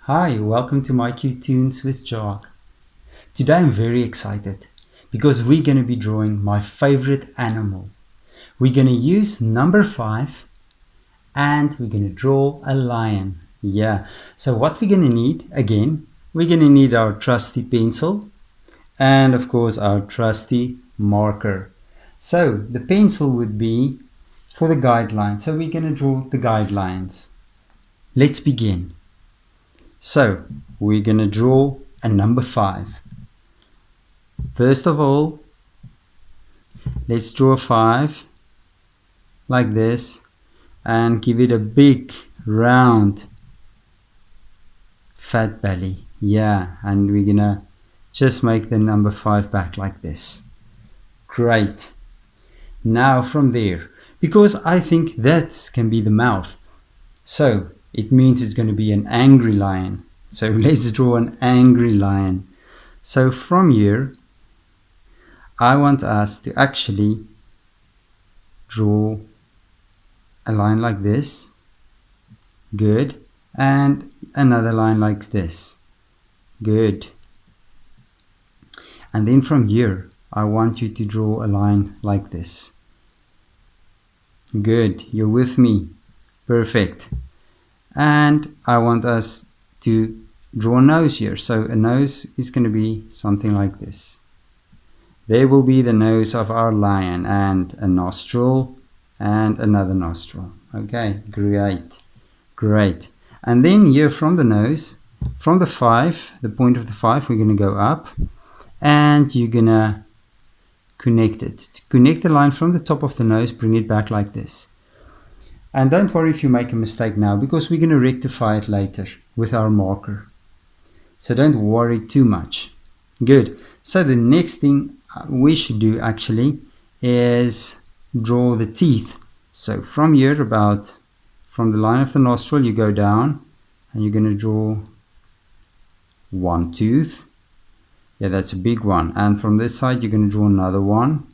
Hi, welcome to mycutetoons with Jock. Today I'm very excited because we're going to be drawing my favorite animal. We're going to use number 5 and we're going to draw a lion. Yeah, so what we're going to need, again, we're going to need our trusty pencil and of course our trusty marker. So the pencil would be for the guidelines. So we're going to draw the guidelines. Let's begin. So we're going to draw a number 5. First of all, let's draw a 5 like this and give it a big round fat belly. Yeah, and we're going to just make the number 5 back like this. Great. Now from there, because I think that can be the mouth, so it means it's going to be an angry lion. So let's draw an angry lion. So from here, I want us to actually draw a line like this. Good. And another line like this. Good. And then from here, I want you to draw a line like this. Good. You're with me. Perfect. And I want us to draw a nose here. So a nose is going to be something like this. There will be the nose of our lion and a nostril and another nostril. Okay, great, great. And then here from the nose, from the 5, the point of the 5, we're going to go up and you're going to connect it. To connect the line from the top of the nose, bring it back like this. And don't worry if you make a mistake now, because we're going to rectify it later with our marker. So don't worry too much. Good. So the next thing we should do actually is draw the teeth. So from here, about from the line of the nostril, you go down and you're going to draw one tooth. Yeah, that's a big one. And from this side, you're going to draw another one.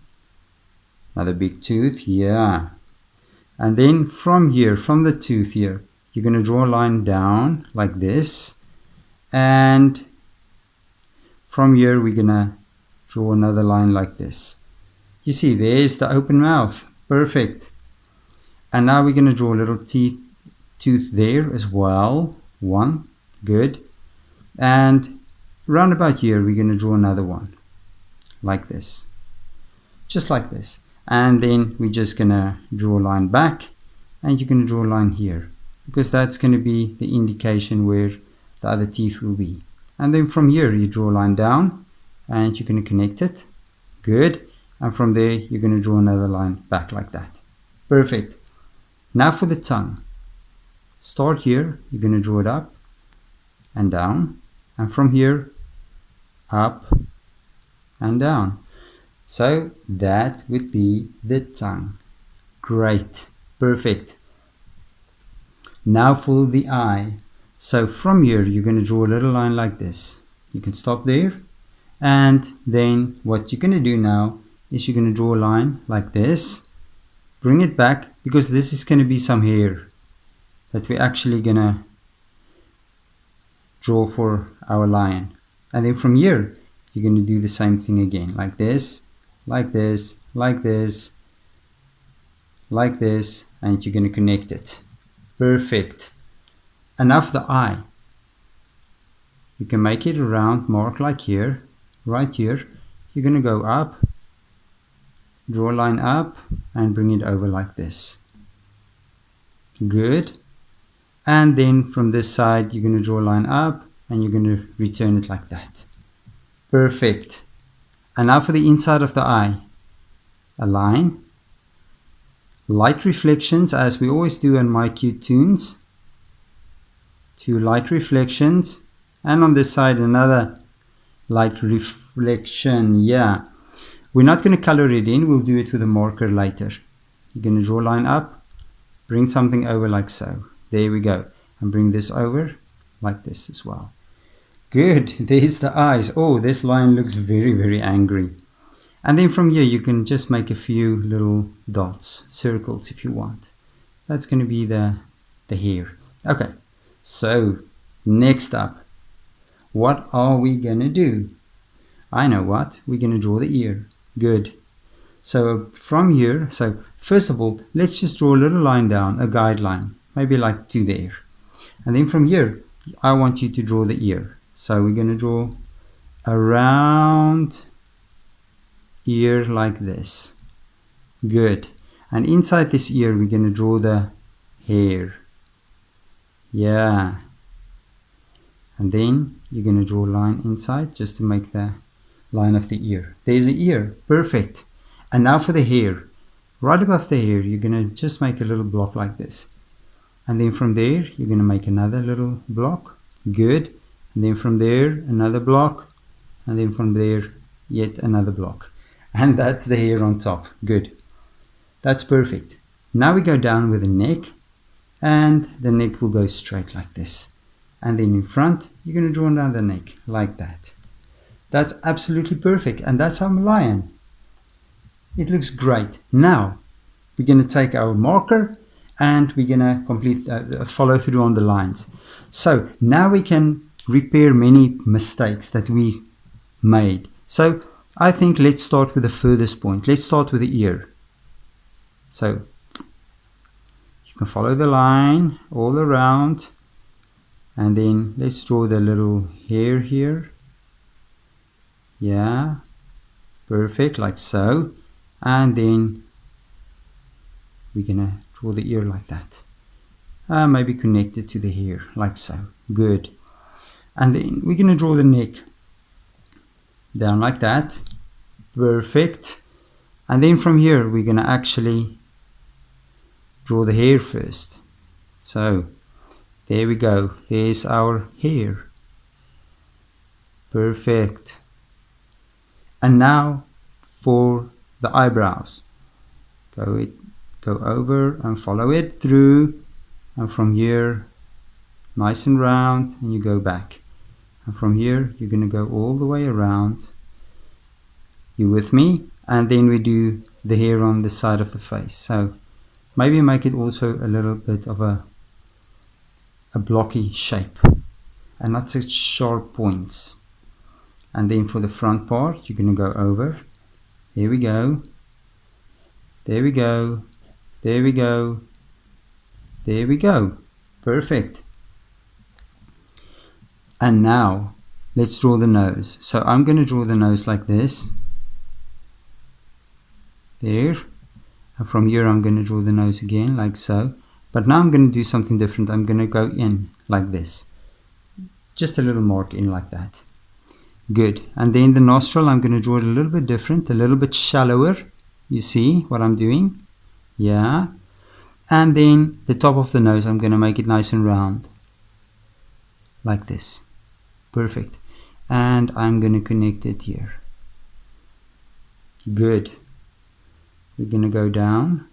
Another big tooth. Yeah. And then from here, from the tooth here, you're going to draw a line down like this. And from here, we're going to draw another line like this. You see, there's the open mouth. Perfect. And now we're going to draw a little tooth there as well. One. Good. And round about here, we're going to draw another one. Like this. Just like this. And then we're just going to draw a line back. And you're going to draw a line here. Because that's going to be the indication where the other teeth will be. And then from here, you draw a line down. And you're going to connect it. Good. And from there, you're going to draw another line back like that. Perfect. Now for the tongue. Start here. You're going to draw it up and down. And from here, up and down. So that would be the tongue. Great. Perfect. Now for the eye. So from here, you're going to draw a little line like this. You can stop there. And then what you're going to do now is you're going to draw a line like this. Bring it back, because this is going to be some hair that we're actually going to draw for our lion. And then from here, you're going to do the same thing again, like this, like this, like this, like this, and you're going to connect it. Perfect. And now for the eye. You can make it a round mark like here, right here. You're going to go up, draw a line up, and bring it over like this. Good. And then from this side, you're going to draw a line up, and you're going to return it like that. Perfect. And now for the inside of the eye. A line. Light reflections, as we always do in mycutetoons. 2 light reflections. And on this side, another light reflection. Yeah. We're not going to color it in. We'll do it with a marker later. You're going to draw a line up. Bring something over like so. There we go. And bring this over like this as well. Good. There's the eyes. Oh, this lion looks very, very angry. And then from here, you can just make a few little dots, circles if you want. That's going to be the hair. Okay. So Next up, what are we gonna do? I know what. We're gonna draw the ear. Good. So from here, so first of all, let's just draw a little line down, a guideline, maybe like to there. And then from here, I want you to draw the ear. So we're gonna draw a round ear like this. Good. And inside this ear, we're gonna draw the hair. Yeah. And then you're going to draw a line inside just to make the line of the ear. There's the ear. Perfect. And now for the hair. Right above the hair, you're going to just make a little block like this. And then from there, you're going to make another little block. Good. And then from there, another block. And then from there, yet another block. And that's the hair on top. Good. That's perfect. Now we go down with the neck. And the neck will go straight like this. And then in front, you're going to draw down the neck like that. That's absolutely perfect. And that's our lion. It looks great. Now, we're going to take our marker and we're going to complete, follow through on the lines. So now we can repair many mistakes that we made. So I think let's start with the furthest point. Let's start with the ear. So you can follow the line all around. And then let's draw the little hair here. Yeah, perfect, like so. And then we're gonna draw the ear like that. Maybe connect it to the hair, like so. Good. And then we're gonna draw the neck down like that. Perfect. And then from here, we're gonna actually draw the hair first. So there we go. There's our hair. Perfect. And now for the eyebrows. Go over and follow it through. And from here, nice and round, and you go back. And from here, you're going to go all the way around. You with me? And then we do the hair on the side of the face. So maybe make it also a little bit of a blocky shape and not such sharp points. And then for the front part, you're going to go over. There we go. There we go. There we go. There we go. Perfect. And now let's draw the nose. So I'm going to draw the nose like this. There. And from here I'm going to draw the nose again like so. But now I'm going to do something different. I'm going to go in like this. Just a little mark in like that. Good. And then the nostril, I'm going to draw it a little bit different, a little bit shallower. You see what I'm doing? Yeah. And then the top of the nose, I'm going to make it nice and round. Like this. Perfect. And I'm going to connect it here. Good. We're going to go down.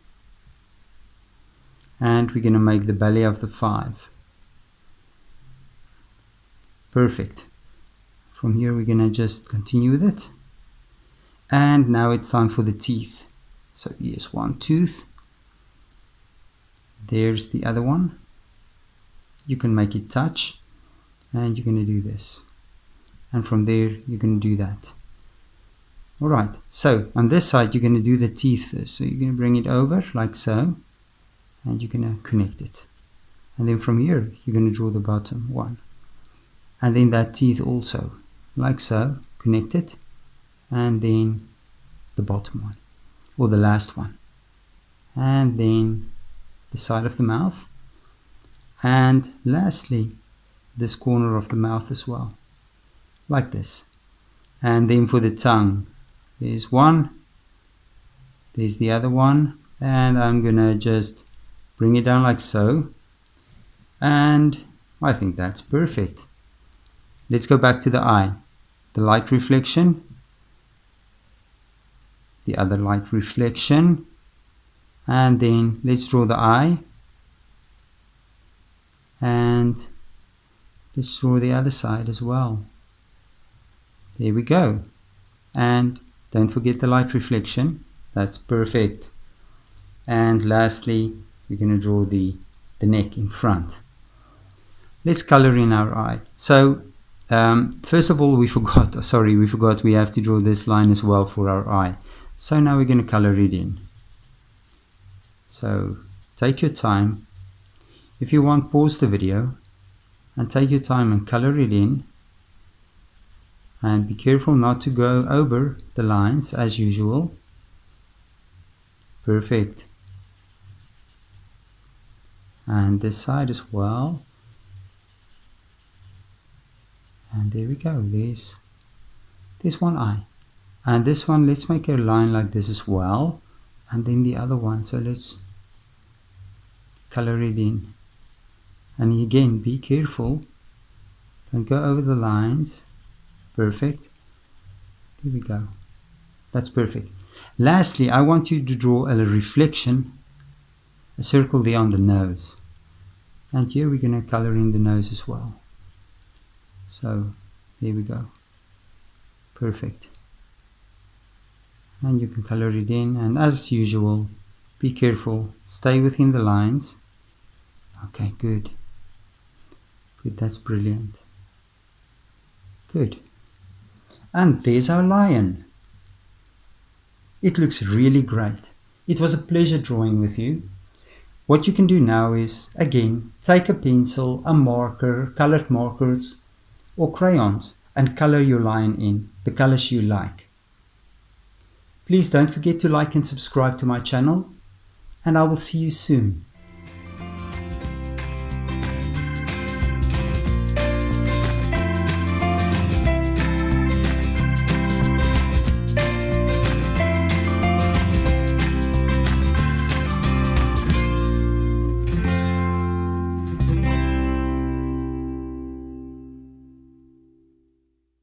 And we're going to make the belly of the 5. Perfect. From here we're going to just continue with it. And now it's time for the teeth. So here's one tooth. There's the other one. You can make it touch. And you're going to do this. And from there you're going to do that. Alright, so on this side you're going to do the teeth first. So you're going to bring it over like so. And you're going to connect it. And then from here you're going to draw the bottom one. And then that teeth also, like so, connect it. And then the bottom one, or the last one. And then the side of the mouth. And lastly, this corner of the mouth as well, like this. And then for the tongue, there's one, there's the other one. And I'm going to just bring it down like so. And I think that's perfect. Let's go back to the eye. The light reflection. The other light reflection. And then let's draw the eye. And let's draw the other side as well. There we go. And don't forget the light reflection. That's perfect. And lastly, we're going to draw the neck in front. let's color in our eye. So first of all, we forgot we have to draw this line as well for our eye. So now we're going to color it in. So take your time. If you want, pause the video and take your time and color it in. And be careful not to go over the lines as usual. Perfect. And this side as well. And there we go. There's one eye. And this one, let's make a line like this as well. And then the other one. So let's color it in. And again, be careful. Don't go over the lines. Perfect. There we go. That's perfect. Lastly, I want you to draw a reflection, a circle there on the nose. And here we're going to color in the nose as well. So there we go. Perfect. And you can color it in, and as usual, be careful, stay within the lines. Okay, good. Good, that's brilliant. Good. And there's our lion. It looks really great. It was a pleasure drawing with you. What you can do now is, again, take a pencil, a marker, colored markers, or crayons, and color your lion in the colors you like. Please don't forget to like and subscribe to my channel, and I will see you soon.